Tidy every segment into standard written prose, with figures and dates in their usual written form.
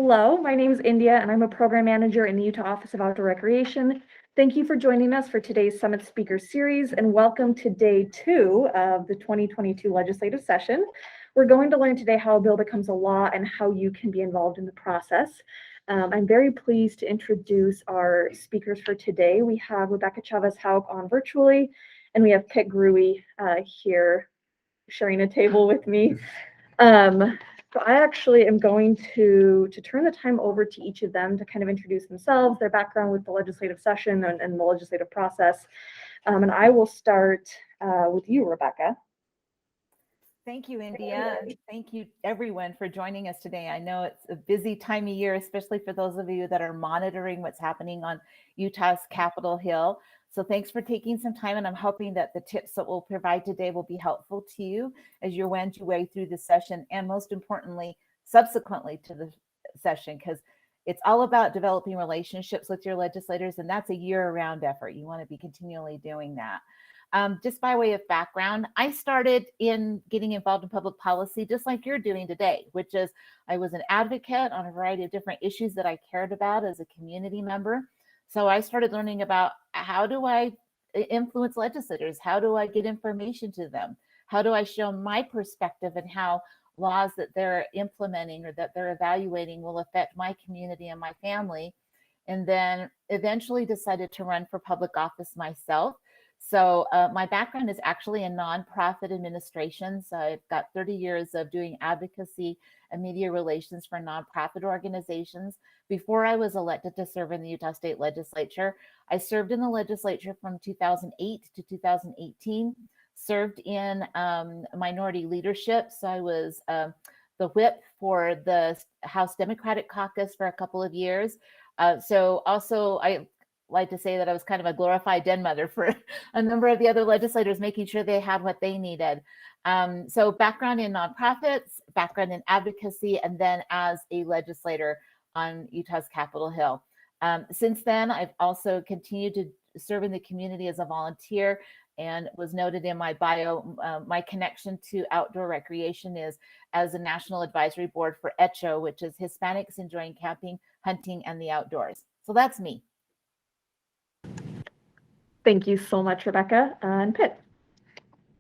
Hello, my name is India and I'm a program manager in the Utah Office of Outdoor Recreation. Thank you for joining us for today's Summit Speaker Series and welcome to day 2 of the 2022 legislative session. We're going to learn today how a bill becomes a law and how you can be involved in the process. I'm very pleased to introduce our speakers for today. We have Rebecca Chavez-Houck on virtually, and we have Pitt Grewe here sharing a table with me. So I actually am going to turn the time over to each of them to kind of introduce themselves, their background with the legislative session and the legislative process. And I will start with you, Rebecca. Thank you, India. Thank you, everyone, for joining us today. I know it's a busy time of year, especially for those of you that are monitoring what's happening on Utah's Capitol Hill. So thanks for taking some time, and I'm hoping that the tips that we'll provide today will be helpful to you as you wend your way through the session, and most importantly, subsequently to the session, because it's all about developing relationships with your legislators, and that's a year-round effort. You want to be continually doing that. Just by way of background, I started in getting involved in public policy just like you're doing today, which is I was an advocate on a variety of different issues that I cared about as a community member. So I started learning about how do I influence legislators? How do I get information to them? How do I show my perspective and how laws that they're implementing or that they're evaluating will affect my community and my family? And then eventually decided to run for public office myself. So my background is actually in nonprofit administration. So I've got 30 years of doing advocacy and media relations for nonprofit organizations. Before I was elected to serve in the Utah State Legislature, I served in the legislature from 2008 to 2018, served in minority leadership. So I was the whip for the House Democratic Caucus for a couple of years. So also I like to say that I was kind of a glorified den mother for a number of the other legislators, making sure they had what they needed. So background in nonprofits, background in advocacy, and then as a legislator on Utah's Capitol Hill. Since then, I've also continued to serve in the community as a volunteer, and was noted in my bio, my connection to outdoor recreation is as a national advisory board for HECHO, which is Hispanics Enjoying Camping, Hunting, and the Outdoors. So that's me. Thank you so much, Rebecca. And Pitt.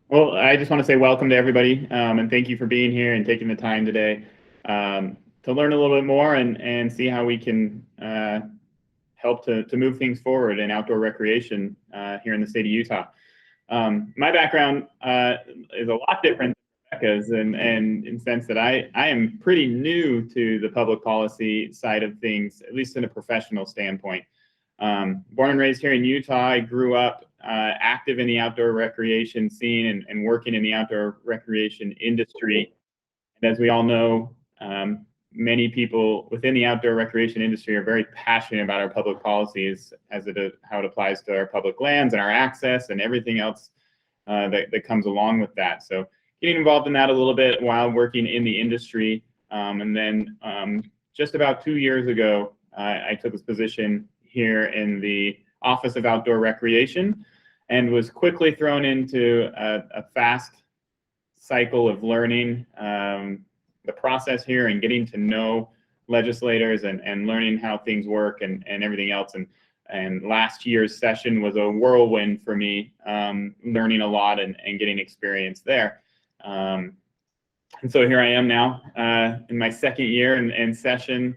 Well, I just want to say welcome to everybody, and thank you for being here and taking the time today to learn a little bit more and see how we can help to move things forward in outdoor recreation here in the state of Utah. My background is a lot different than Rebecca's, and in the sense that I am pretty new to the public policy side of things, at least in a professional standpoint. Born and raised here in Utah, I grew up active in the outdoor recreation scene and working in the outdoor recreation industry. And as we all know, many people within the outdoor recreation industry are very passionate about our public policies how it applies to our public lands and our access and everything else that comes along with that. So getting involved in that a little bit while working in the industry. And then just about 2 years ago, I took this position here in the Office of Outdoor Recreation and was quickly thrown into a fast cycle of learning the process here and getting to know legislators and learning how things work and everything else. And last year's session was a whirlwind for me, learning a lot and getting experience there. And so here I am now in my second year in session,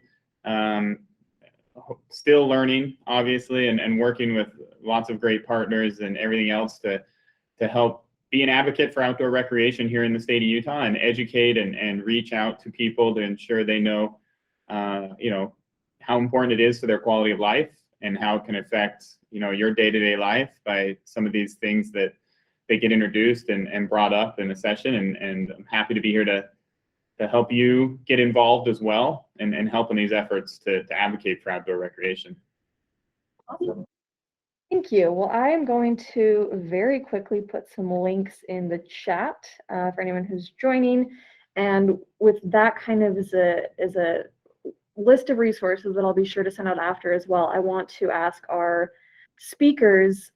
still learning, obviously, and working with lots of great partners and everything else to help be an advocate for outdoor recreation here in the state of Utah and educate and reach out to people to ensure they know, how important it is to their quality of life and how it can affect, your day-to-day life by some of these things that they get introduced and brought up in the session. And I'm happy to be here to help you get involved as well and help in these efforts to advocate for outdoor recreation. Awesome. Thank you. Well, I am going to very quickly put some links in the chat for anyone who's joining. And with that kind of as a list of resources that I'll be sure to send out after as well, I want to ask our speakers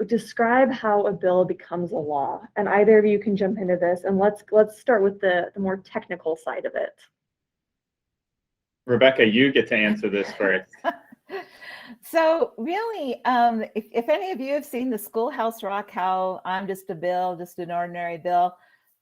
describe how a bill becomes a law. And either of you can jump into this, and let's start with the more technical side of it. Rebecca, you get to answer this first. So really, if any of you have seen the Schoolhouse Rock, how I'm just a bill, just an ordinary bill,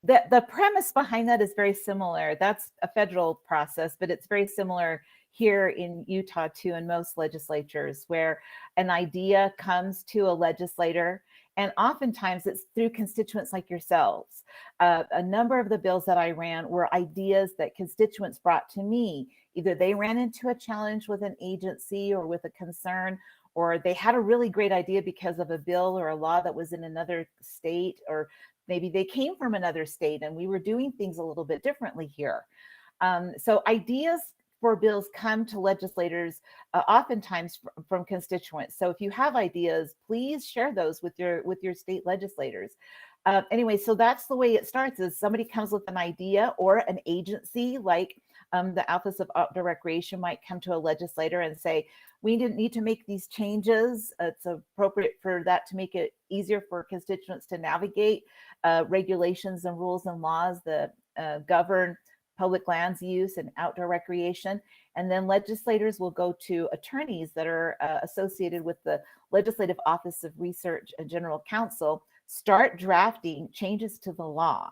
the premise behind that is very similar. That's a federal process, but it's very similar here in Utah too, in most legislatures, where an idea comes to a legislator, and oftentimes it's through constituents like yourselves. A number of the bills that I ran were ideas that constituents brought to me. Either they ran into a challenge with an agency or with a concern, or they had a really great idea because of a bill or a law that was in another state, or maybe they came from another state and we were doing things a little bit differently here. So ideas for bills come to legislators oftentimes from constituents. So if you have ideas, please share those with your state legislators. Anyway, so that's the way it starts, is somebody comes with an idea, or an agency like the Office of Outdoor Recreation might come to a legislator and say, we didn't need to make these changes. It's appropriate for that to make it easier for constituents to navigate regulations and rules and laws that govern public lands use and outdoor recreation. And then legislators will go to attorneys that are associated with the Legislative Office of Research and General Counsel, start drafting changes to the law.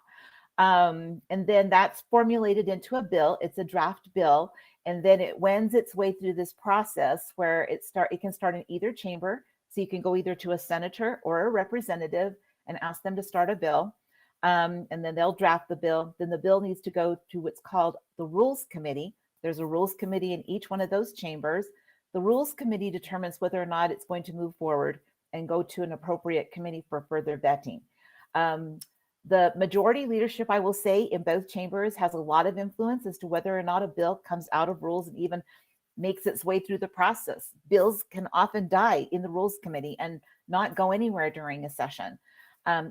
And then that's formulated into a bill. It's a draft bill. And then it wends its way through this process where it can start in either chamber. So you can go either to a senator or a representative and ask them to start a bill. And then they'll draft the bill. Then the bill needs to go to what's called the Rules Committee. There's a Rules Committee in each one of those chambers. The Rules Committee determines whether or not it's going to move forward and go to an appropriate committee for further vetting. The majority leadership, I will say, in both chambers has a lot of influence as to whether or not a bill comes out of rules and even makes its way through the process. Bills can often die in the Rules Committee and not go anywhere during a session.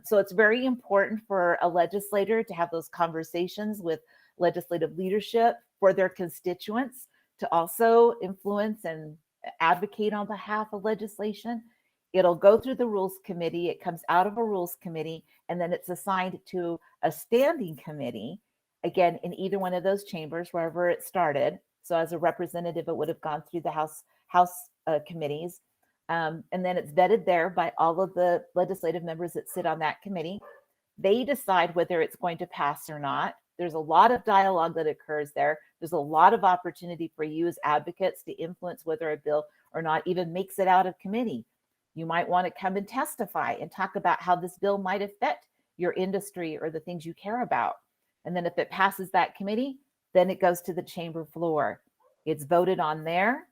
So it's very important for a legislator to have those conversations with legislative leadership for their constituents, to also influence and advocate on behalf of legislation. It'll go through the Rules Committee. It comes out of a Rules Committee, and then it's assigned to a standing committee, again, in either one of those chambers, wherever it started. So as a representative, it would have gone through the House committees. And then it's vetted there by all of the legislative members that sit on that committee. They decide whether it's going to pass or not. There's a lot of dialogue that occurs there. There's a lot of opportunity for you as advocates to influence whether a bill or not even makes it out of committee. You might want to come and testify and talk about how this bill might affect your industry or the things you care about. And then if it passes that committee, then it goes to the chamber floor. It's voted on there.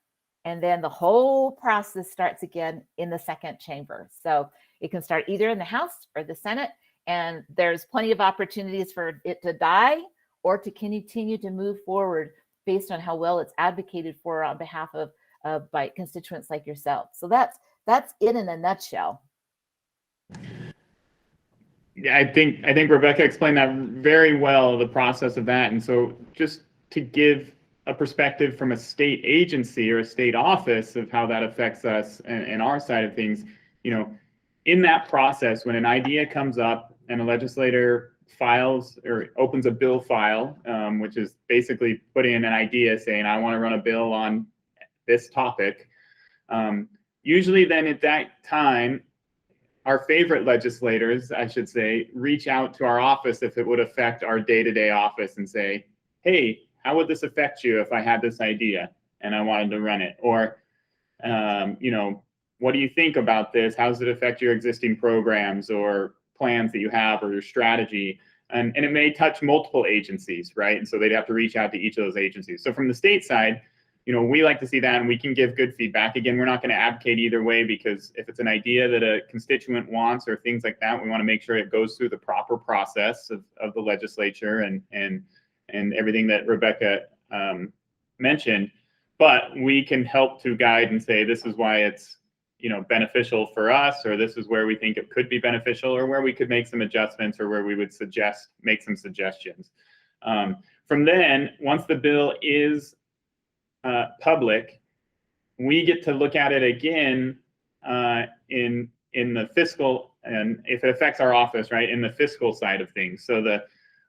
And then the whole process starts again in the second chamber. So it can start either in the House or the Senate. And there's plenty of opportunities for it to die or to continue to move forward based on how well it's advocated for on behalf of by constituents like yourself. So that's it in a nutshell. Yeah, I think Rebecca explained that very well, the process of that. And so just to give a perspective from a state agency or a state office of how that affects us and our side of things, in that process, when an idea comes up and a legislator files or opens a bill file, which is basically putting in an idea saying, I want to run a bill on this topic. Usually then at that time, our favorite legislators, I should say, reach out to our office if it would affect our day-to-day office and say, hey, how would this affect you if I had this idea and I wanted to run it? Or, what do you think about this? How does it affect your existing programs or plans that you have or your strategy? And it may touch multiple agencies, right? And so they'd have to reach out to each of those agencies. So from the state side, we like to see that and we can give good feedback. Again, we're not going to advocate either way, because if it's an idea that a constituent wants or things like that, we want to make sure it goes through the proper process of the legislature and everything that Rebecca mentioned. But we can help to guide and say, this is why it's beneficial for us, or this is where we think it could be beneficial, or where we could make some adjustments, or where we would make some suggestions. From then, once the bill is public, we get to look at it again in the fiscal, and if it affects our office, right, in the fiscal side of things. So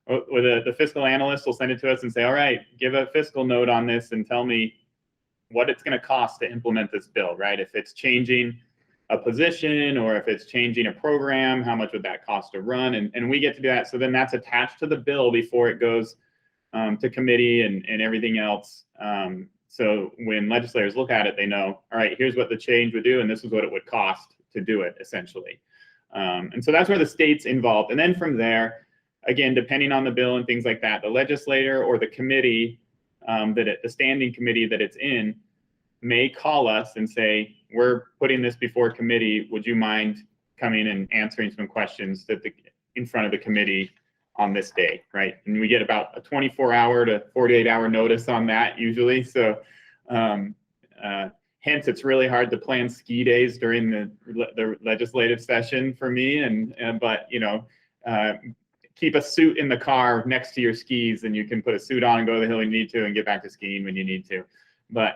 the fiscal analyst will send it to us and say, all right, give a fiscal note on this and tell me what it's going to cost to implement this bill, right? If it's changing a position or if it's changing a program, how much would that cost to run? And we get to do that. So then that's attached to the bill before it goes to committee and everything else. So when legislators look at it, they know, all right, here's what the change would do, and this is what it would cost to do it, essentially. And so that's where the state's involved. And then from there, again, depending on the bill and things like that, the legislator or the committee, the standing committee that it's in, may call us and say, we're putting this before committee. Would you mind coming and answering some questions in front of the committee on this day, right? And we get about a 24-hour to 48-hour notice on that usually. So hence, it's really hard to plan ski days during the legislative session for me. But keep a suit in the car next to your skis, and you can put a suit on and go to the hill when you need to, and get back to skiing when you need to. But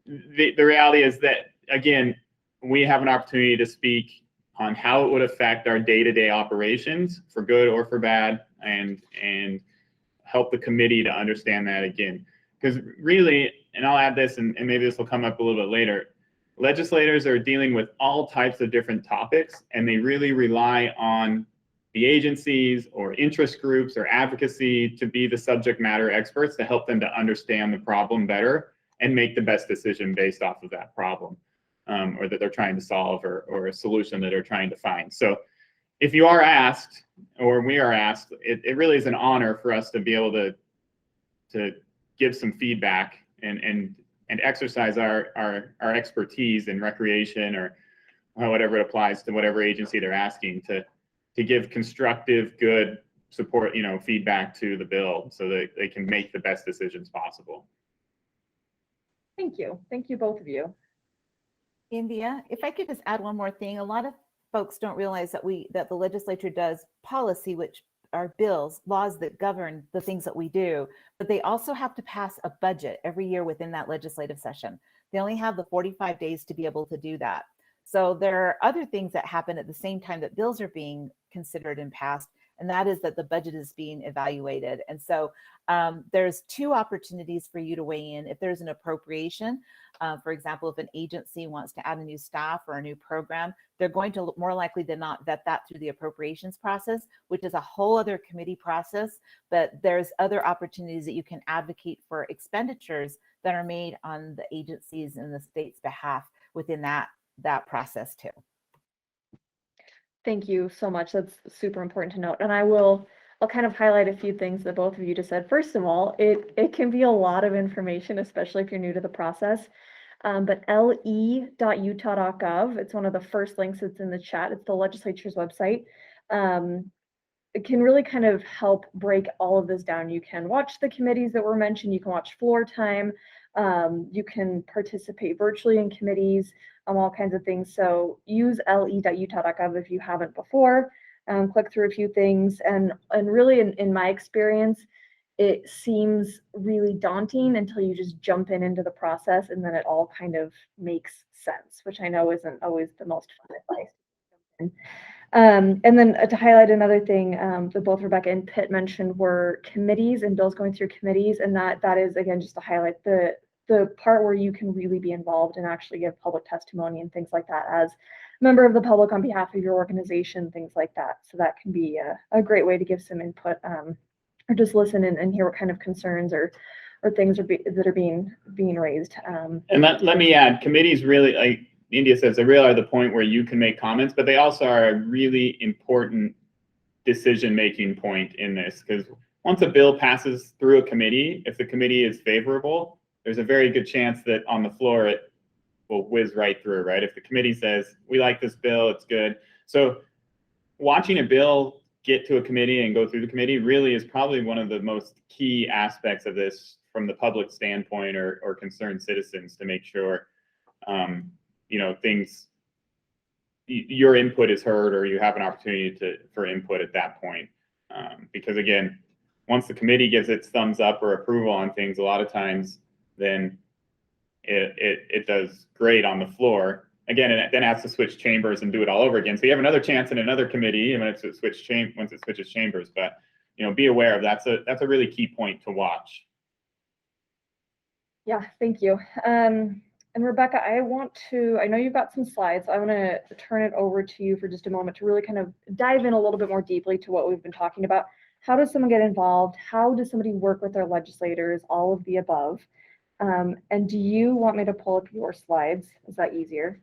the reality is that, again, we have an opportunity to speak on how it would affect our day-to-day operations for good or for bad, and help the committee to understand that again. Because really, and I'll add this, and maybe this will come up a little bit later, legislators are dealing with all types of different topics, and they really rely on the agencies or interest groups or advocacy to be the subject matter experts to help them to understand the problem better and make the best decision based off of that problem, or that they're trying to solve, or a solution that they're trying to find. So if you are asked, or we are asked, it really is an honor for us to be able to give some feedback and exercise our expertise in recreation, or whatever it applies to whatever agency they're asking, to give constructive, good support, feedback to the bill so that they can make the best decisions possible. Thank you. Thank you, both of you. India, if I could just add one more thing, a lot of folks don't realize that the legislature does policy, which are bills, laws that govern the things that we do, but they also have to pass a budget every year within that legislative session. They only have the 45 days to be able to do that. So there are other things that happen at the same time that bills are being considered and passed, and that is that the budget is being evaluated. And so there's two opportunities for you to weigh in. If there's an appropriation, for example, if an agency wants to add a new staff or a new program, they're going to more likely than not vet that through the appropriations process, which is a whole other committee process. But there's other opportunities that you can advocate for expenditures that are made on the agencies and the state's behalf within that process too. Thank you so much. That's super important to note. And I'll kind of highlight a few things that both of you just said. First of all, it can be a lot of information, especially if you're new to the process. But le.utah.gov, it's one of the first links that's in the chat. It's the legislature's website. It can really kind of help break all of this down. You can watch the committees that were mentioned. You can watch floor time. You can participate virtually in committees, all kinds of things. So use le.utah.gov if you haven't before. Click through a few things, and really in my experience, it seems really daunting until you just jump into the process, and then it all kind of makes sense, which I know isn't always the most fun advice. And then to highlight another thing that both Rebecca and Pitt mentioned were committees and bills going through committees, and that is, again, just to highlight the part where you can really be involved and actually give public testimony and things like that as a member of the public on behalf of your organization, things like that. So that can be a great way to give some input, or just listen and hear what kind of concerns or things that are being raised. And let me add, committees really, like India says, they really are the point where you can make comments, but they also are a really important decision-making point in this, because once a bill passes through a committee, if the committee is favorable, there's a very good chance that on the floor it will whiz right through, right? If the committee says, we like this bill, it's good. So watching a bill get to a committee and go through the committee really is probably one of the most key aspects of this from the public standpoint, or concerned citizens, to make sure your input is heard, or you have an opportunity for input at that point. Because again, once the committee gives its thumbs up or approval on things, a lot of times then it does great on the floor. Again, and it then has to switch chambers and do it all over again. So you have another chance in another committee, and once it switches chambers. But be aware of. That's a really key point to watch. Yeah, thank you. And Rebecca, I know you've got some slides. So I want to turn it over to you for just a moment to really kind of dive in a little bit more deeply to what we've been talking about. How does someone get involved? How does somebody work with their legislators? All of the above. And do you want me to pull up your slides? Is that easier?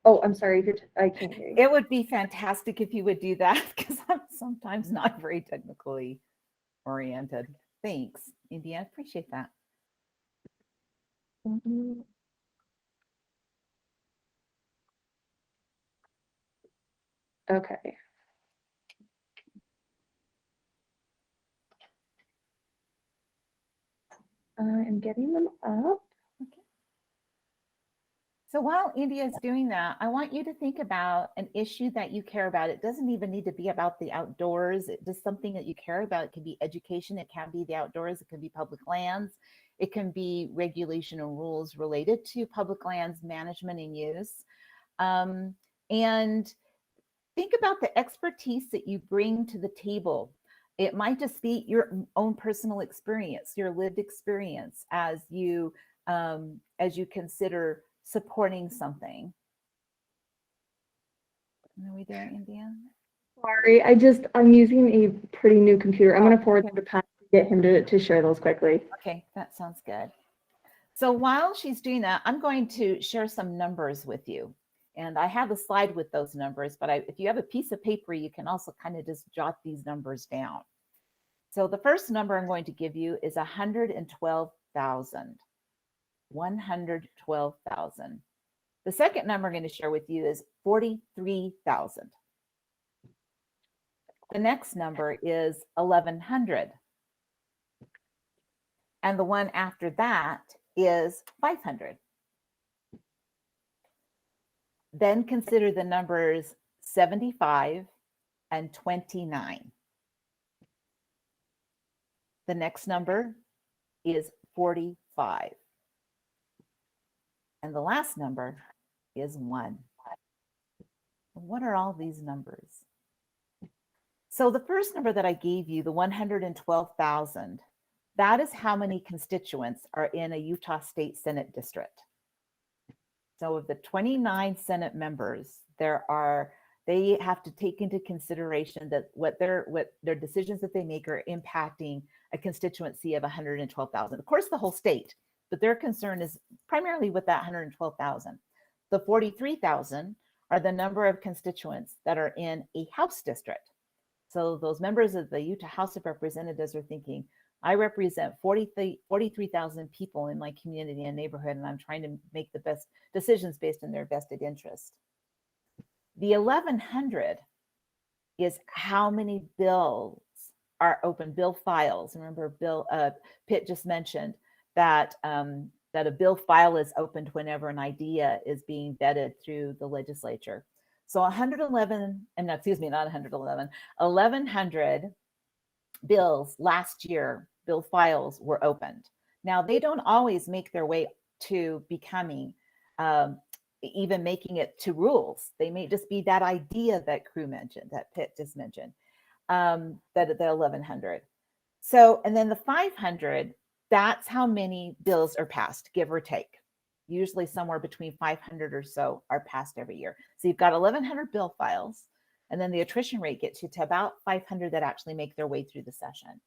Oh, I'm sorry. I can't hear you. It would be fantastic if you would do that, because I'm sometimes not very technically oriented. Thanks, India. I appreciate that. Okay. I'm getting them up. Okay. So while India is doing that, I want you to think about an issue that you care about. It doesn't even need to be about the outdoors. It's just something that you care about. It can be education. It can be the outdoors. It can be public lands. It can be regulation and rules related to public lands management and use. And think about the expertise that you bring to the table. It might just be your own personal experience, your lived experience as you consider supporting something. Are we there, India? Sorry, I'm using a pretty new computer. I'm going to forward him to Pat to get him to share those quickly. Okay, that sounds good. So while she's doing that, I'm going to share some numbers with you. And I have a slide with those numbers, but if you have a piece of paper, you can also kind of just jot these numbers down. So the first number I'm going to give you is 112,000. 112,000. The second number I'm going to share with you is 43,000. The next number is 1,100. And the one after that is 500. Then consider the numbers 75 and 29. The next number is 45. And the last number is 1. What are all these numbers? So the first number that I gave you, the 112,000, that is how many constituents are in a Utah State Senate district. So of the 29 Senate members, they have to take into consideration that what their decisions that they make are impacting a constituency of 112,000. Of course, the whole state, but their concern is primarily with that 112,000. The 43,000 are the number of constituents that are in a House district. So those members of the Utah House of Representatives are thinking, I represent 43,000 people in my community and neighborhood, and I'm trying to make the best decisions based on their vested interest. The 1,100 is how many bills are open, bill files. Remember, Pitt just mentioned that that a bill file is opened whenever an idea is being vetted through the legislature. So 1,100 bills last year, bill files were opened. Now, they don't always make their way to becoming, even making it to rules. They may just be that idea that Crew mentioned, that Pitt just mentioned, that the 1,100. So, and then the 500, that's how many bills are passed, give or take. Usually somewhere between 500 or so are passed every year. So you've got 1,100 bill files, and then the attrition rate gets you to about 500 that actually make their way through the session.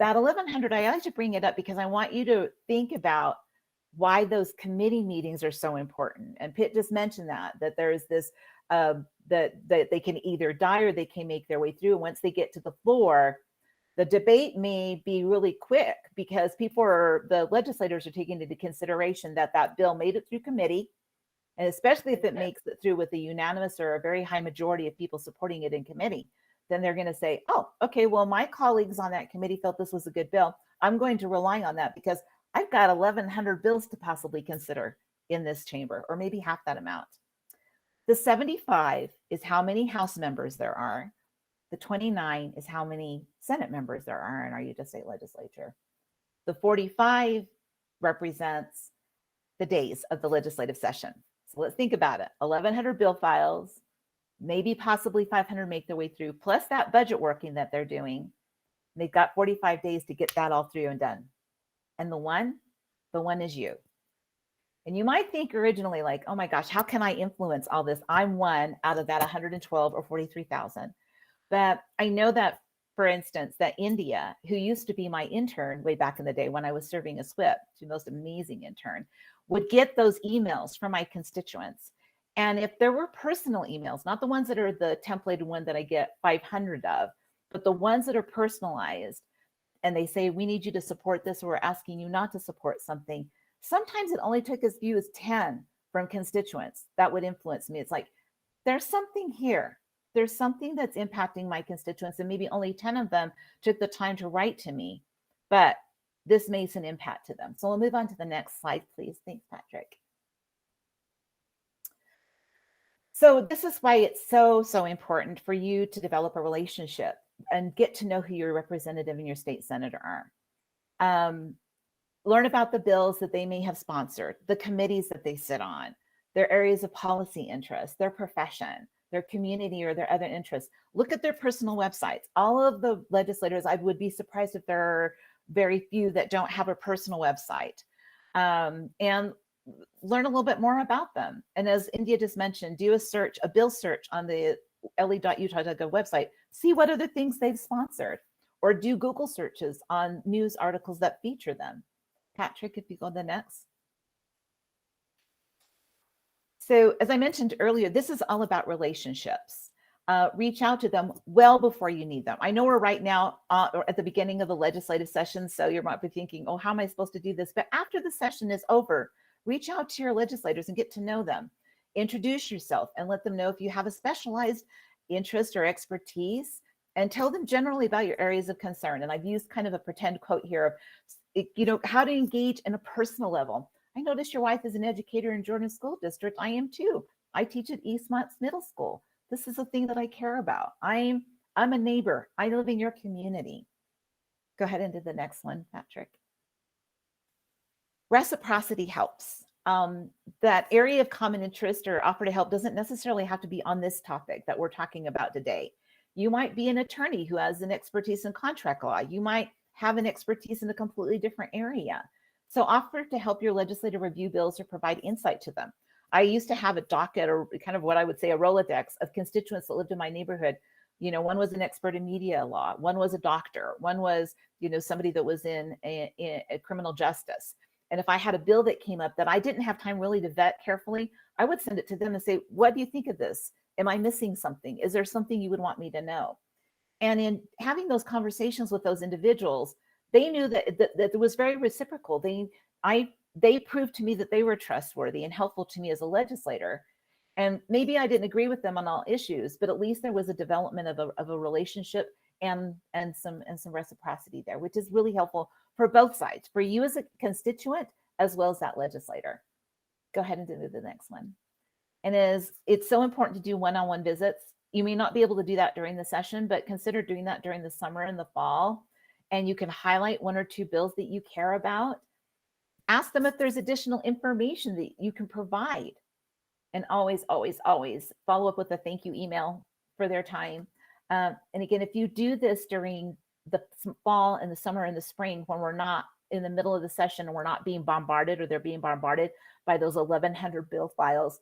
That 1,100, I like to bring it up because I want you to think about why those committee meetings are so important. And Pitt just mentioned that there's this, that they can either die or they can make their way through. And once they get to the floor, the debate may be really quick because the legislators are taking into consideration that bill made it through committee. And especially if it makes it through with a unanimous or a very high majority of people supporting it in committee, then they're going to say, oh, okay, well, my colleagues on that committee felt this was a good bill. I'm going to rely on that because I've got 1,100 bills to possibly consider in this chamber, or maybe half that amount. The 75 is how many House members there are. The 29 is how many Senate members there are in our Utah State Legislature. The 45 represents the days of the legislative session. So let's think about it. 1,100 bill files, maybe possibly 500 make their way through, plus that budget working that they're doing. They've got 45 days to get that all through and done. And the one is you. And you might think originally like, oh my gosh, how can I influence all this? I'm one out of that 112 or 43,000. But I know that, for instance, that India, who used to be my intern way back in the day when I was serving as whip, the most amazing intern, would get those emails from my constituents. And if there were personal emails, not the ones that are the templated one that I get 500 of, but the ones that are personalized, and they say, we need you to support this, or we're asking you not to support something. Sometimes it only took as few as 10 from constituents that would influence me. It's like, there's something here. There's something that's impacting my constituents, and maybe only 10 of them took the time to write to me, but this makes an impact to them. So we'll move on to the next slide, please. Thanks, Patrick. So this is why it's so important for you to develop a relationship and get to know who your representative and your state senator are. Learn about the bills that they may have sponsored, the committees that they sit on, their areas of policy interest, their profession, their community, or their other interests. Look at their personal websites. All of the legislators, I would be surprised if there are very few that don't have a personal website. And learn a little bit more about them. And as India just mentioned, do a bill search on the le.utah.gov website. See what other things they've sponsored, or do Google searches on news articles that feature them. Patrick, if you go to the next. So as I mentioned earlier, this is all about relationships. Reach out to them well before you need them. I know we're right now or at the beginning of the legislative session, so you might be thinking, oh, how am I supposed to do this? But after the session is over, reach out to your legislators and get to know them. Introduce yourself and let them know if you have a specialized interest or expertise, and tell them generally about your areas of concern. And I've used kind of a pretend quote here of, how to engage in a personal level. I noticed your wife is an educator in Jordan School District. I am too. I teach at Eastmont's Middle School. This is a thing that I care about. I'm a neighbor. I live in your community. Go ahead and do the next one, Patrick. Reciprocity helps. That area of common interest or offer to help doesn't necessarily have to be on this topic that we're talking about today. You might be an attorney who has an expertise in contract law. You might have an expertise in a completely different area. So offer to help your legislator review bills or provide insight to them. I used to have a docket, or kind of what I would say a Rolodex of constituents that lived in my neighborhood. One was an expert in media law. One was a doctor. One was, somebody that was in a criminal justice. And if I had a bill that came up that I didn't have time really to vet carefully, I would send it to them and say, what do you think of this? Am I missing something? Is there something you would want me to know? And in having those conversations with those individuals, they knew that it was very reciprocal. They proved to me that they were trustworthy and helpful to me as a legislator. And maybe I didn't agree with them on all issues, but at least there was a development of a relationship and some reciprocity there, which is really helpful for both sides, for you as a constituent as well as that legislator. Go ahead and do the next one. And it's so important to do one-on-one visits. You may not be able to do that during the session, but consider doing that during the summer and the fall. And you can highlight one or two bills that you care about. Ask them if there's additional information that you can provide. And always, always, always follow up with a thank you email for their time. And again, if you do this during the fall and the summer and the spring, when we're not in the middle of the session and we're not being bombarded, or they're being bombarded by those 1,100 bill files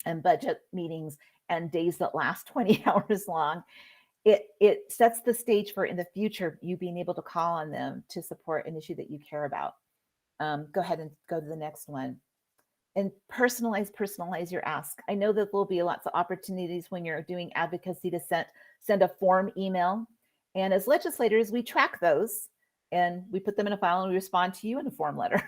and budget meetings and days that last 20 hours long, it sets the stage for, in the future, you being able to call on them to support an issue that you care about. Go ahead and go to the next one. And personalize your ask. I know that there'll be lots of opportunities when you're doing advocacy to send a form email. And as legislators, we track those and we put them in a file and we respond to you in a form letter.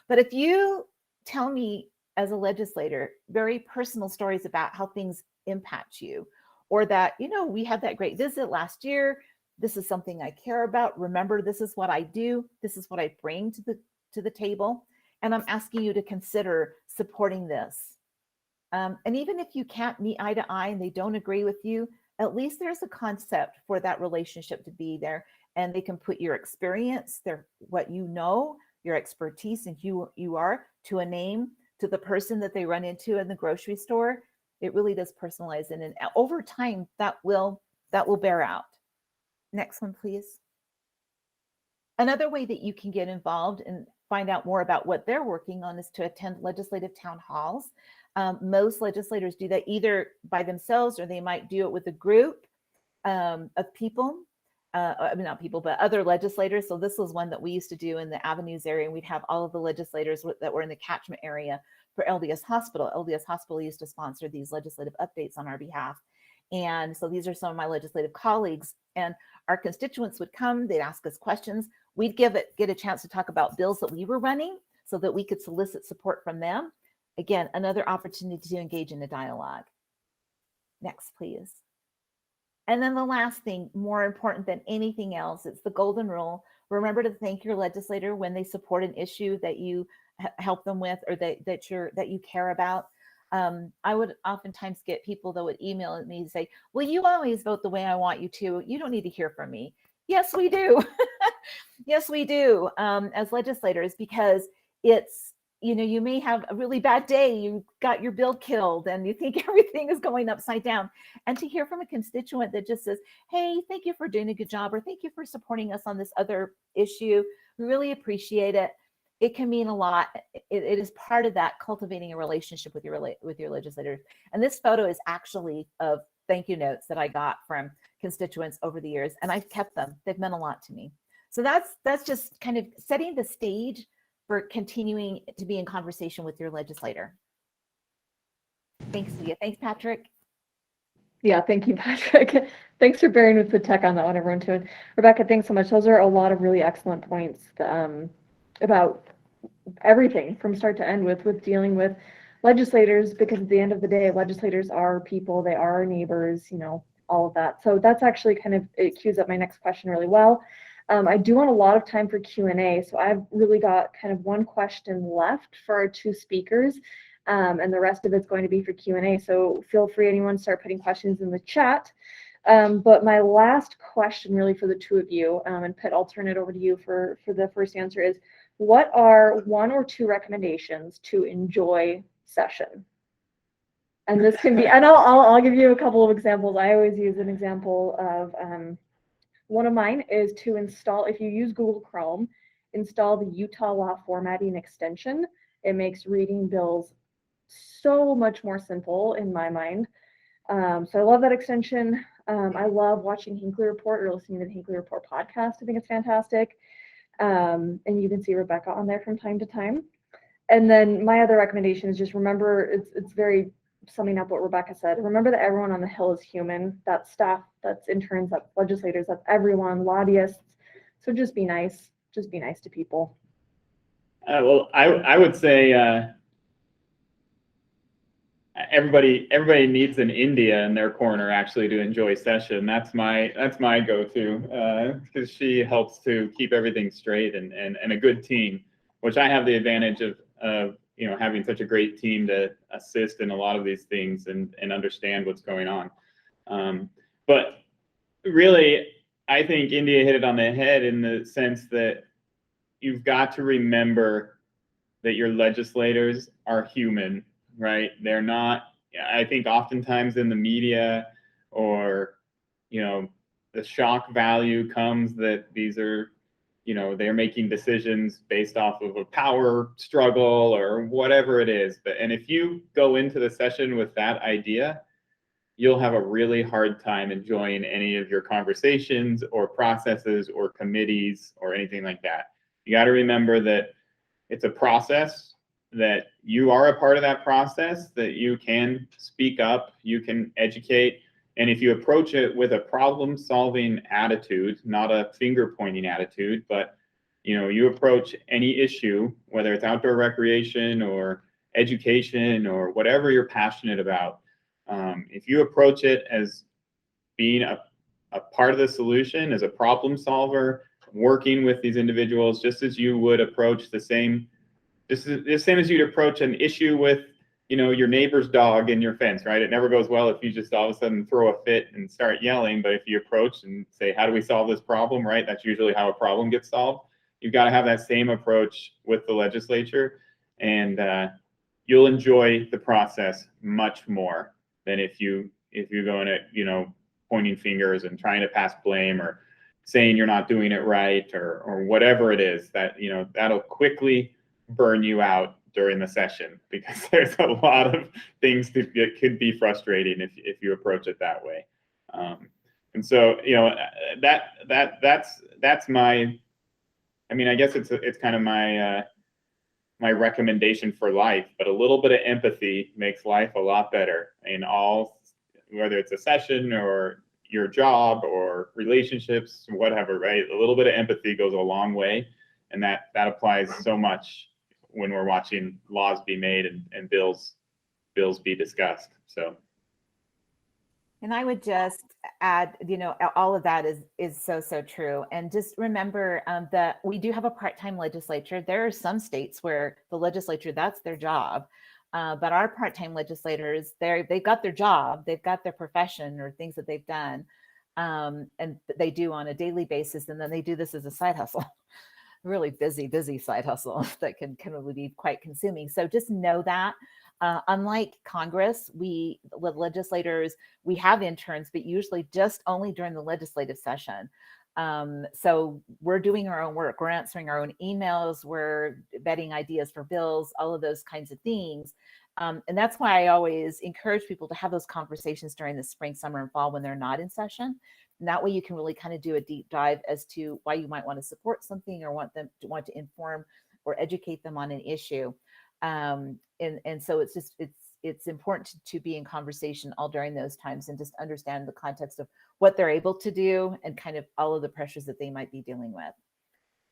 But if you tell me as a legislator very personal stories about how things impact you, or that, we had that great visit last year, this is something I care about, remember, this is what I do, this is what I bring to the table, and I'm asking you to consider supporting this. And even if you can't meet eye to eye and they don't agree with you, at least there's a concept for that relationship to be there, and they can put your experience, what you know, your expertise and who you are, to a name, to the person that they run into in the grocery store, It really does personalize it, and over time that will bear out. Next one, please. Another way that you can get involved and find out more about what they're working on is to attend legislative town halls. Most legislators do that either by themselves, or they might do it with a group of people. I mean, not people, but other legislators. So this was one that we used to do in the Avenues area, and we'd have all of the legislators that were in the catchment area for LDS Hospital. LDS Hospital used to sponsor these legislative updates on our behalf. And so these are some of my legislative colleagues, and our constituents would come, they'd ask us questions. We'd get a chance to talk about bills that we were running so that we could solicit support from them. Again, another opportunity to engage in a dialogue. Next, please. And then the last thing, more important than anything else, it's the golden rule. Remember to thank your legislator when they support an issue that you help them with, or that you care about. I would oftentimes get people that would email me and say, well, you always vote the way I want you to. You don't need to hear from me. Yes, we do. Yes, we do, as legislators, because it's, you may have a really bad day. You got your bill killed and you think everything is going upside down. And to hear from a constituent that just says, hey, thank you for doing a good job, or thank you for supporting us on this other issue. We really appreciate it. It can mean a lot. It is part of that, cultivating a relationship with your legislators. And this photo is actually of thank you notes that I got from constituents over the years, and I've kept them. They've meant a lot to me. So that's just kind of setting the stage for continuing to be in conversation with your legislator. Thanks, Leah. Thanks, Patrick. Yeah, thank you, Patrick. Thanks for bearing with the tech on that one, everyone, too. Rebecca, thanks so much. Those are a lot of really excellent points about everything from start to end with dealing with legislators, because at the end of the day, legislators are people, they are our neighbors, all of that. So that's actually kind of, it cues up my next question really well. I do want a lot of time for Q&A, so I've really got kind of one question left for our two speakers, and the rest of it's going to be for Q&A. So feel free, anyone, start putting questions in the chat. But my last question really for the two of you, and Pitt, I'll turn it over to you for the first answer, is what are one or two recommendations to enjoy session? And this can be, and I'll give you a couple of examples. I always use an example of, one of mine is to install, if you use Google Chrome, install the Utah Law Formatting extension. It makes reading bills so much more simple in my mind. So I love that extension. I love watching Hinckley Report or listening to the Hinckley Report podcast. I think it's fantastic. And you can see Rebecca on there from time to time. And then my other recommendation is just remember, it's very summing up what Rebecca said. Remember that everyone on the Hill is human. That's staff, that's interns, that's legislators, that's everyone, lobbyists. So just be nice. Just be nice to people. Well, I would say everybody needs an India in their corner actually to enjoy session. That's my go-to, because she helps to keep everything straight and a good team, which I have the advantage of having such a great team to assist in a lot of these things and understand what's going on. But really, I think India hit it on the head in the sense that you've got to remember that your legislators are human, right? They're not, I think oftentimes in the media or, the shock value comes that these are, they're making decisions based off of a power struggle or whatever it is. And if you go into the session with that idea, you'll have a really hard time enjoying any of your conversations or processes or committees or anything like that. You got to remember that it's a process, that you are a part of that process, that you can speak up, you can educate. And if you approach it with a problem-solving attitude, not a finger-pointing attitude, but you approach any issue, whether it's outdoor recreation or education or whatever you're passionate about, if you approach it as being a part of the solution, as a problem solver, working with these individuals, just as you would approach the same as you'd approach an issue with your neighbor's dog in your fence, right? It never goes well if you just all of a sudden throw a fit and start yelling. But if you approach and say, how do we solve this problem, right? That's usually how a problem gets solved. You've got to have that same approach with the legislature, and you'll enjoy the process much more than if you're going at, pointing fingers and trying to pass blame or saying you're not doing it right or whatever it is that, that'll quickly burn you out during the session, because there's a lot of things that could be frustrating if you approach it that way. And so, that's my, I guess it's kind of my recommendation for life, but a little bit of empathy makes life a lot better in all, whether it's a session or your job or relationships, whatever, right? A little bit of empathy goes a long way, and that applies so much when we're watching laws be made and bills be discussed. So. And I would just add, all of that is so true. And just remember that we do have a part-time legislature. There are some states where the legislature, that's their job. But our part-time legislators, they've got their job, they've got their profession or things that they've done, and they do on a daily basis. And then they do this as a side hustle, really busy side hustle that can really be quite consuming. So just know that. Unlike Congress, the legislators, we have interns, but usually just only during the legislative session. So we're doing our own work. We're answering our own emails. We're vetting ideas for bills, all of those kinds of things. And that's why I always encourage people to have those conversations during the spring, summer, and fall when they're not in session. And that way you can really kind of do a deep dive as to why you might want to support something or want to inform or educate them on an issue. And so it's important to be in conversation all during those times and just understand the context of what they're able to do and kind of all of the pressures that they might be dealing with.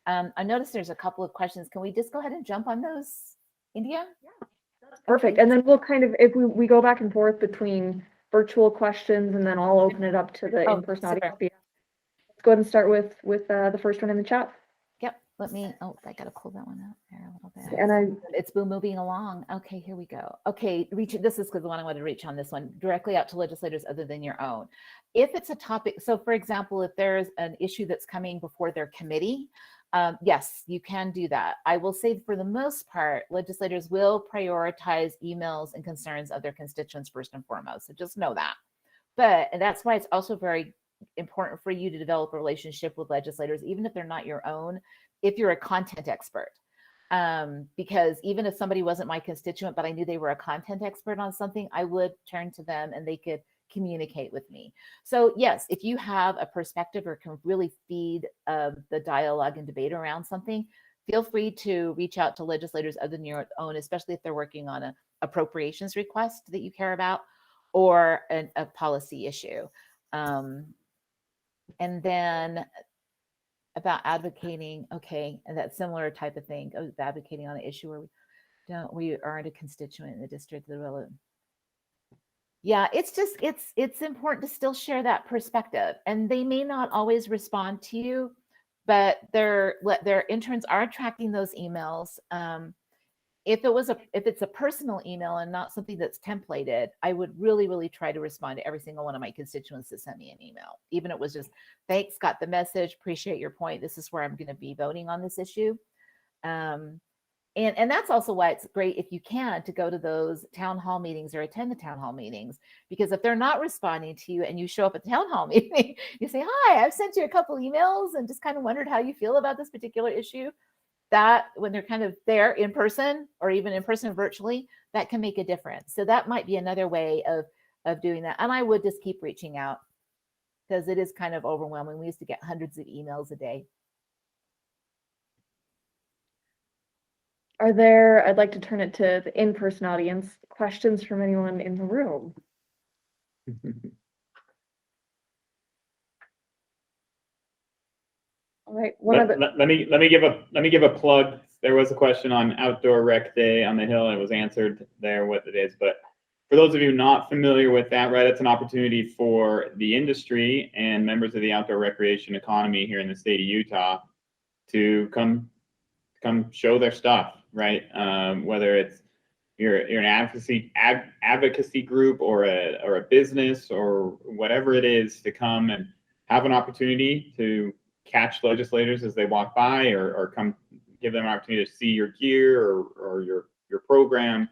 I noticed there's a couple of questions. Can we just go ahead and jump on those, India? Yeah, that's perfect. And then we'll kind of, if we go back and forth between virtual questions, and then I'll open it up to the in-person audience. Let's go ahead and start with the first one in the chat. Yep. Let me, I got to pull that one up there a little bit. And it's been moving along. Okay, here we go. Okay, this is the one I wanted to reach on this one, directly out to legislators other than your own. If it's a topic, so for example, if there's an issue that's coming before their committee, yes, you can do that. I will say for the most part, legislators will prioritize emails and concerns of their constituents first and foremost. So just know that. And that's why it's also very important for you to develop a relationship with legislators, even if they're not your own, if you're a content expert. Because even if somebody wasn't my constituent, but I knew they were a content expert on something, I would turn to them and they could communicate with me. So yes, if you have a perspective or can really feed the dialogue and debate around something, feel free to reach out to legislators other than your own, especially if they're working on an appropriations request that you care about or a policy issue. And then about advocating, okay, and that similar type of thing, advocating on an issue where we aren't a constituent in the district. Yeah, it's important to still share that perspective, and they may not always respond to you, but their interns are tracking those emails. If it's a personal email and not something that's templated, I would really try to respond to every single one of my constituents that sent me an email. Even if it was just, thanks, got the message, appreciate your point. This is where I'm going to be voting on this issue. And that's also why it's great if you can to go to those town hall meetings or attend the town hall meetings, because if they're not responding to you and you show up at the town hall meeting, you say, hi, I've sent you a couple emails and just kind of wondered how you feel about this particular issue. That when they're kind of there in person or even in person virtually, that can make a difference. So that might be another way of doing that. And I would just keep reaching out because it is kind of overwhelming. We used to get hundreds of emails a day. I'd like to turn it to the in-person audience, questions from anyone in the room. All right. Let me give a plug. There was a question on Outdoor Rec Day on the Hill. It was answered there what it is. But for those of you not familiar with that, right, it's an opportunity for the industry and members of the outdoor recreation economy here in the state of Utah to come show their stuff, right? Whether it's you're an advocacy group or a business or whatever it is, to come and have an opportunity to catch legislators as they walk by, or come give them an opportunity to see your gear or your program,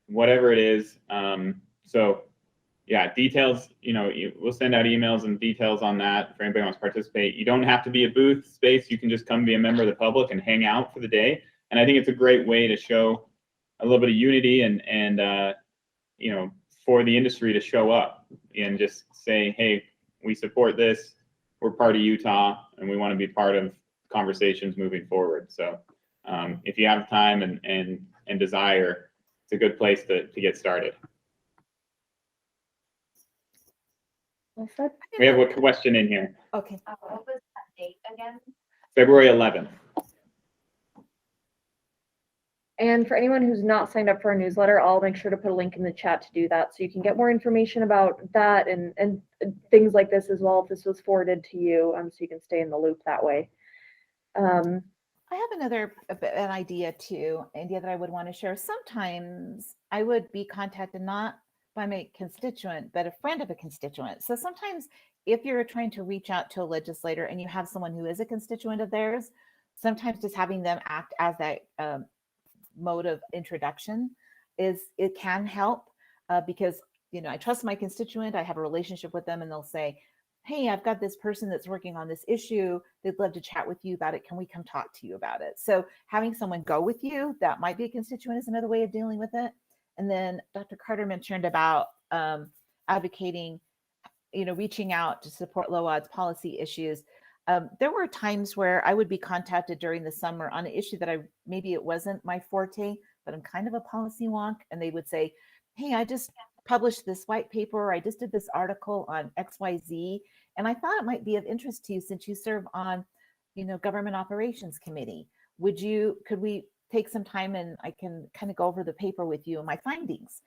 whatever it is. So yeah, details, we'll send out emails and details on that for anybody who wants to participate. You don't have to be a booth space. You can just come be a member of the public and hang out for the day. And I think it's a great way to show a little bit of unity and for the industry to show up and just say, hey, we support this. We're part of Utah and we want to be part of conversations moving forward. So if you have time and desire, it's a good place to get started. Well said. We have a question in here. Okay. What was that date again? February 11th. And for anyone who's not signed up for our newsletter, I'll make sure to put a link in the chat to do that, so you can get more information about that and things like this as well, if this was forwarded to you, so you can stay in the loop that way. I have an idea too, India, that I would want to share. Sometimes I would be contacted not by my constituent, but a friend of a constituent. So sometimes if you're trying to reach out to a legislator and you have someone who is a constituent of theirs, sometimes just having them act as that mode of introduction it can help because I trust my constituent, I have a relationship with them, and they'll say, hey, I've got this person that's working on this issue, they'd love to chat with you about it, can we come talk to you about it? So having someone go with you, that might be a constituent, is another way of dealing with it. And then Dr. Carter mentioned about advocating, reaching out to support low odds policy issues. There were times where I would be contacted during the summer on an issue that maybe it wasn't my forte, but I'm kind of a policy wonk. And they would say, hey, I just published this white paper, or I just did this article on XYZ. And I thought it might be of interest to you since you serve on, government operations committee. Could we take some time and I can kind of go over the paper with you and my findings?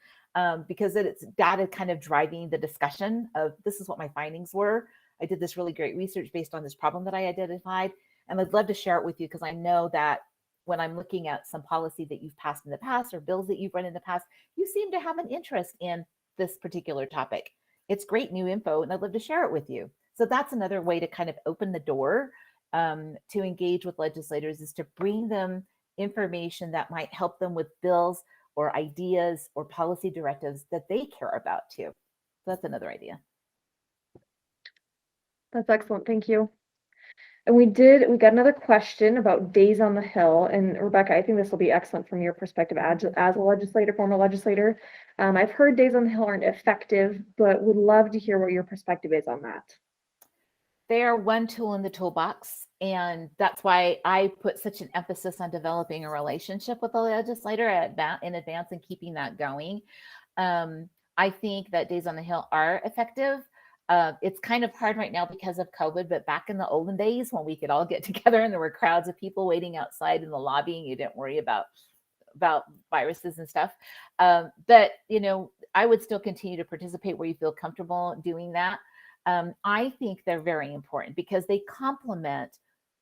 Because it's data kind of driving the discussion of this is what my findings were. I did this really great research based on this problem that I identified, and I'd love to share it with you because I know that when I'm looking at some policy that you've passed in the past or bills that you've run in the past, you seem to have an interest in this particular topic. It's great new info, and I'd love to share it with you. So that's another way to kind of open the door to engage with legislators, is to bring them information that might help them with bills or ideas or policy directives that they care about too. So that's another idea. That's excellent, thank you. And we got another question about days on the Hill. And Rebecca, I think this will be excellent from your perspective as a legislator, former legislator. I've heard days on the Hill aren't effective, but would love to hear what your perspective is on that. They are one tool in the toolbox. And that's why I put such an emphasis on developing a relationship with the legislator in advance and keeping that going. I think that days on the Hill are effective. It's kind of hard right now because of COVID, but back in the olden days when we could all get together and there were crowds of people waiting outside in the lobby and you didn't worry about viruses and stuff. But, I would still continue to participate where you feel comfortable doing that. I think they're very important because they complement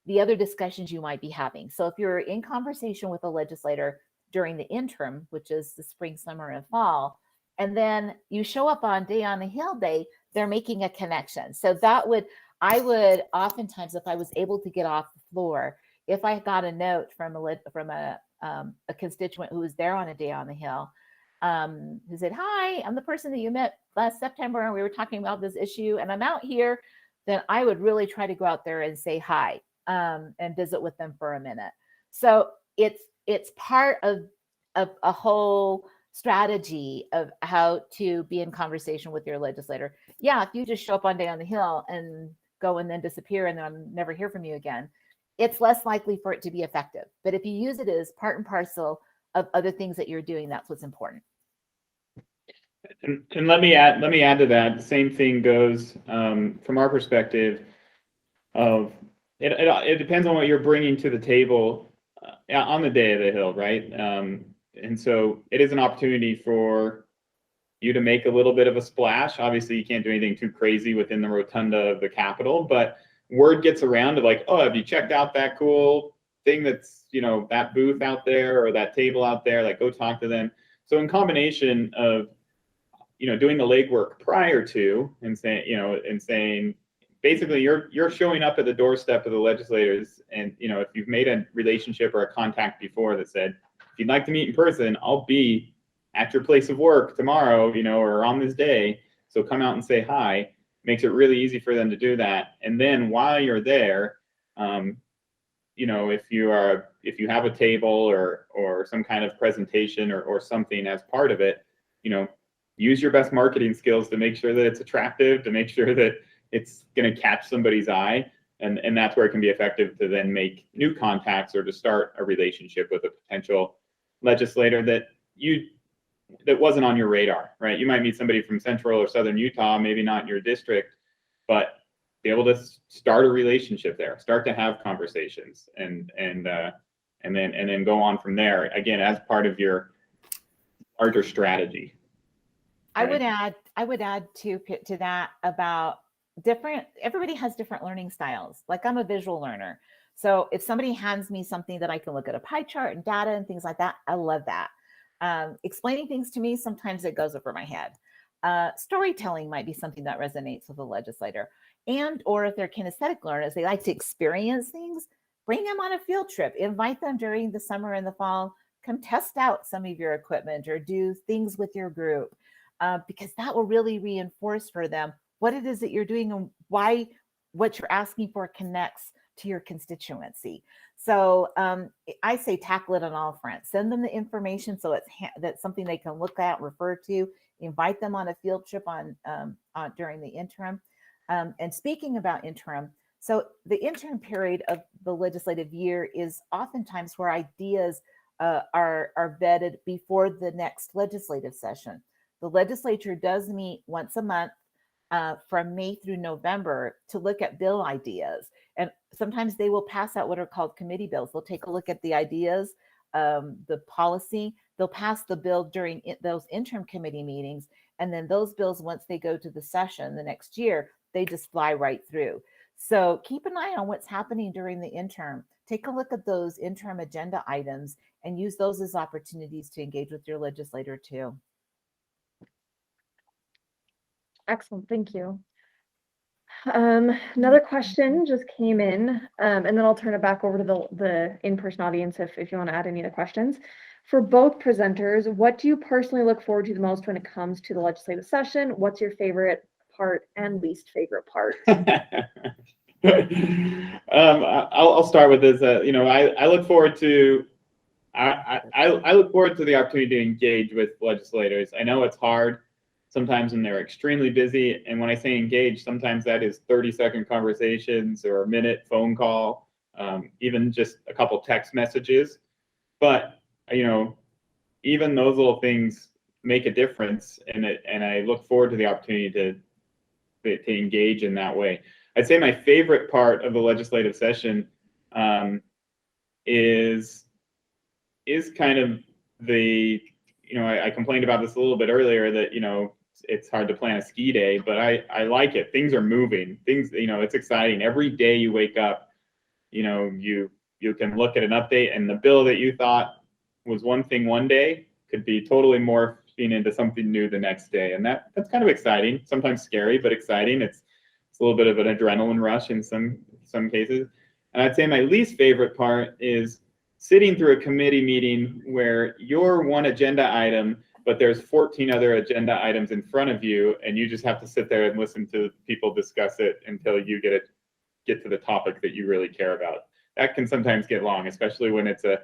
the other discussions you might be having. So if you're in conversation with a legislator during the interim, which is the spring, summer, and fall, and then you show up on Day on the Hill day, they're making a connection. So I would oftentimes, if I was able to get off the floor, if I got a note from a constituent who was there on a Day on the Hill, who said, hi, I'm the person that you met last September and we were talking about this issue and I'm out here, then I would really try to go out there and say hi and visit with them for a minute. So it's part of a whole strategy of how to be in conversation with your legislator. Yeah, if you just show up on Day on the Hill and go and then disappear and then never hear from you again, it's less likely for it to be effective. But if you use it as part and parcel of other things that you're doing, that's what's important. And let me add to that. The same thing goes from our perspective of it depends on what you're bringing to the table on the Day of the Hill, right? And so it is an opportunity for you to make a little bit of a splash. Obviously, you can't do anything too crazy within the rotunda of the Capitol, but word gets around of like, oh, have you checked out that cool thing that's, that booth out there or that table out there? Like, go talk to them. So in combination of, doing the legwork prior to and saying, basically you're showing up at the doorstep of the legislators. And, if you've made a relationship or a contact before that said, if you'd like to meet in person, I'll be at your place of work tomorrow, or on this day. So come out and say hi. Makes it really easy for them to do that. And then while you're there, you know, if you have a table or some kind of presentation or something as part of it, you know, use your best marketing skills to make sure that it's attractive, to make sure that it's going to catch somebody's eye. And that's where it can be effective to then make new contacts or to start a relationship with a potential legislator that wasn't on your radar, right? You might meet somebody from Central or Southern Utah, maybe not in your district, but be able to start a relationship there, start to have conversations, and then go on from there. Again, as part of your larger strategy. Right? I would add to that about everybody has different learning styles. Like I'm a visual learner. So if somebody hands me something that I can look at a pie chart and data and things like that, I love that. Explaining things to me, sometimes it goes over my head. Storytelling might be something that resonates with a legislator. Or if they're kinesthetic learners, they like to experience things, bring them on a field trip, invite them during the summer and the fall, come test out some of your equipment or do things with your group, because that will really reinforce for them what it is that you're doing and why what you're asking for connects to your constituency. So I say tackle it on all fronts. Send them the information so that's something they can look at, refer to, invite them on a field trip on during the interim. And speaking about interim, so the interim period of the legislative year is oftentimes where ideas are vetted before the next legislative session. The legislature does meet once a month from May through November to look at bill ideas. And sometimes they will pass out what are called committee bills. They'll take a look at the ideas, the policy. They'll pass the bill during those interim committee meetings. And then those bills, once they go to the session the next year, they just fly right through. So keep an eye on what's happening during the interim. Take a look at those interim agenda items and use those as opportunities to engage with your legislator too. Excellent, thank you. Another question just came in, and then I'll turn it back over to the in-person audience if you want to add any other questions. For both presenters, what do you personally look forward to the most when it comes to the legislative session? What's your favorite part and least favorite part? I'll start with this. You know, I look forward to I look forward to the opportunity to engage with legislators. I know it's hard sometimes when they're extremely busy, and when I say engage, sometimes that is 30-second conversations or a minute phone call, even just a couple text messages. But you know, even those little things make a difference, and I look forward to the opportunity to engage in that way. I'd say my favorite part of the legislative session is kind of the, you know, I complained about this a little bit earlier that, you know, it's hard to plan a ski day, but I like it. Things are moving. Things, you know, it's exciting. Every day you wake up, you know, you can look at an update, and the bill that you thought was one thing one day could be totally morphing into something new the next day. And that's kind of exciting, sometimes scary, but exciting. It's a little bit of an adrenaline rush in some cases. And I'd say my least favorite part is sitting through a committee meeting where you're one agenda item, but there's 14 other agenda items in front of you, and you just have to sit there and listen to people discuss it until you get to the topic that you really care about. That can sometimes get long, especially when it's a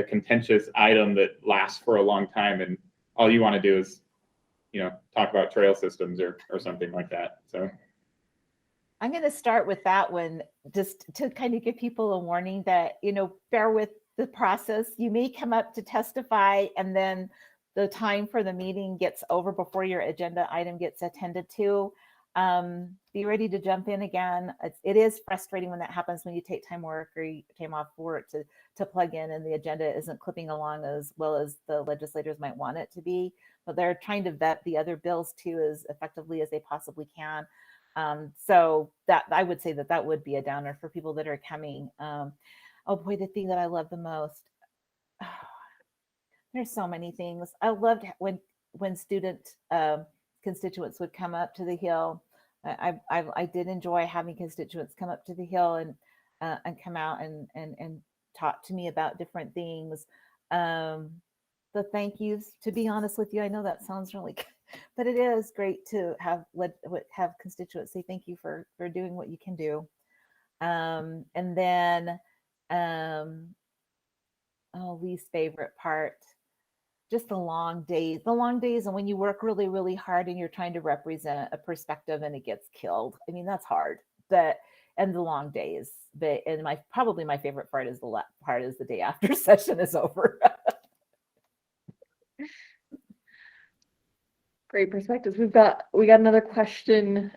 contentious item that lasts for a long time, and all you want to do is, you know, talk about trail systems or something like that. So I'm going to start with that one just to kind of give people a warning that, you know, bear with the process. You may come up to testify, and then the time for the meeting gets over before your agenda item gets attended to. Be ready to jump in again. It is frustrating when that happens, when you take time off work to plug in and the agenda isn't clipping along as well as the legislators might want it to be, but they're trying to vet the other bills too as effectively as they possibly can. So that I would say that would be a downer for people that are coming. Oh boy, the thing that I love the most. There's so many things. I loved when student constituents would come up to the Hill. I did enjoy having constituents come up to the Hill and come out and talk to me about different things. The thank yous, to be honest with you, I know that sounds really But it is great to have constituents say thank you for doing what you can do. And then, least favorite part, just the long days, and when you work really, really hard and you're trying to represent a perspective and it gets killed. I mean, that's hard, and the long days, and probably my favorite part is the day after session is over. Great perspectives. We got another question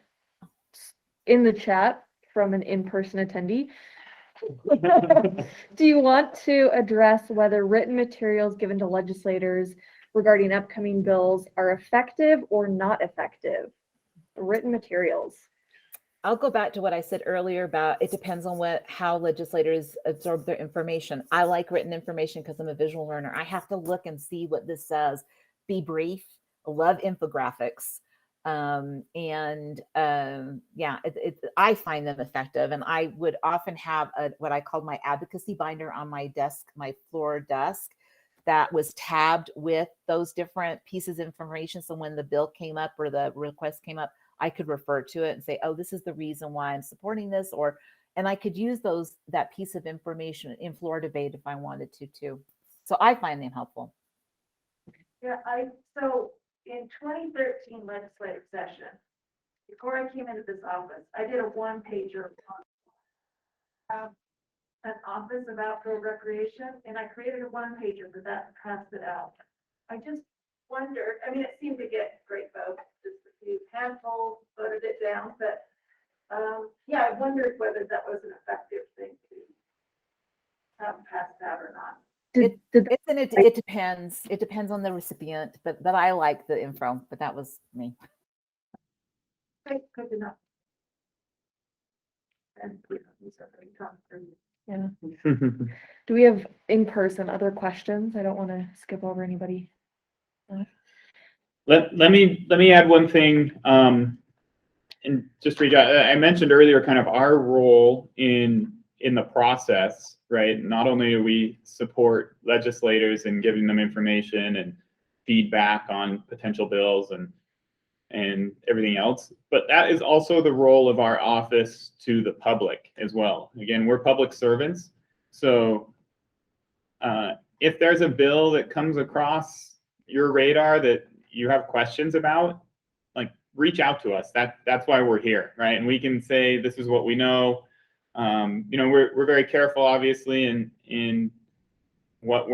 in the chat from an in-person attendee. Do you want to address whether written materials given to legislators regarding upcoming bills are effective or not effective? Written materials. I'll go back to what I said earlier about it depends on how legislators absorb their information. I like written information because I'm a visual learner. I have to look and see what this says. Be brief. I love infographics. I find them effective, and I would often have what I called my advocacy binder on my desk, my floor desk, that was tabbed with those different pieces of information. So when the bill came up or the request came up, I could refer to it and say, oh, this is the reason why I'm supporting this, and I could use that piece of information in floor debate if I wanted to too. So I find them helpful. Yeah, so in 2013 legislative session, before I came into this office, I did a one-pager on an office of outdoor recreation, and I created a one-pager for that and passed it out. I just wondered, I mean, it seemed to get great votes, just a few handfuls voted it down, but I wondered whether that was an effective thing to have passed out or not. It depends. It depends on the recipient, but I like the info, but that was me. Okay, good enough. And Yeah. Do we have in person other questions? I don't want to skip over anybody. Let me add one thing, and just reach out. I mentioned earlier kind of our role in the process, right? Not only do we support legislators in giving them information and feedback on potential bills and everything else, but that is also the role of our office to the public as well. Again, we're public servants, so if there's a bill that comes across your radar that you have questions about, like, reach out to us. That's why we're here, right? And we can say this is what we know. We're very careful, obviously, in what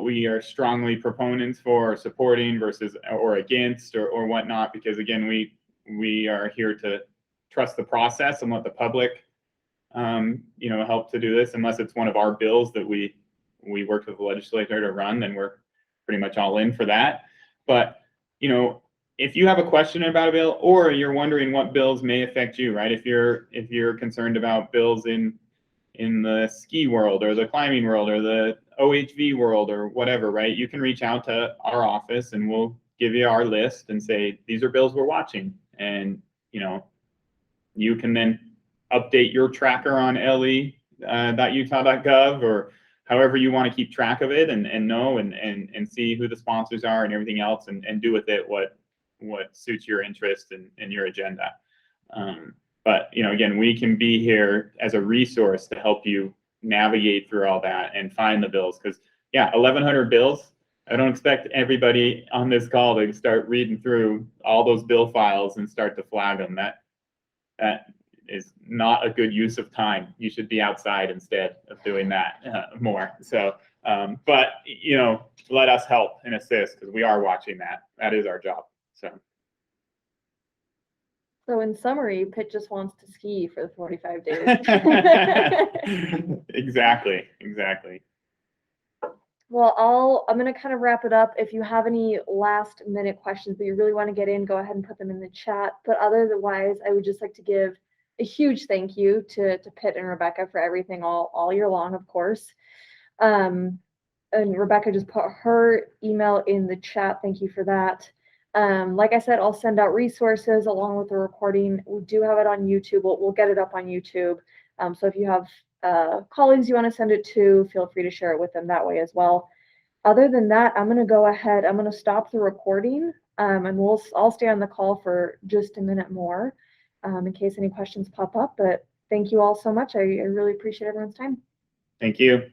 we are strongly proponents for, or supporting versus or against or whatnot, because again, we are here to trust the process and let the public help to do this. Unless it's one of our bills that we worked with the legislator to run, then we're pretty much all in for that. But if you have a question about a bill, or you're wondering what bills may affect you, right? If you're concerned about bills in the ski world or the climbing world or the OHV world or whatever, right? You can reach out to our office and we'll give you our list and say, these are bills we're watching. And, you can then update your tracker on le.utah.gov or however you want to keep track of it and know and see who the sponsors are and everything else and do with it what suits your interest and your agenda. But again, we can be here as a resource to help you navigate through all that and find the bills, because 1,100 bills. I don't expect everybody on this call to start reading through all those bill files and start to flag them. That is not a good use of time. You should be outside instead of doing that more. So, but let us help and assist, because we are watching that. That is our job. So in summary, Pitt just wants to ski for the 45 days. Exactly. Well, I'm going to kind of wrap it up. If you have any last minute questions that you really want to get in, go ahead and put them in the chat. But otherwise, I would just like to give a huge thank you to Pitt and Rebecca for everything all year long, of course. And Rebecca just put her email in the chat. Thank you for that. Like I said, I'll send out resources along with the recording. We do have it on YouTube. We'll get it up on YouTube. So if you have colleagues you want to send it to, feel free to share it with them that way as well. Other than that, I'm going to go ahead, I'm going to stop the recording, and I'll stay on the call for just a minute more, in case any questions pop up, but thank you all so much. I really appreciate everyone's time. Thank you.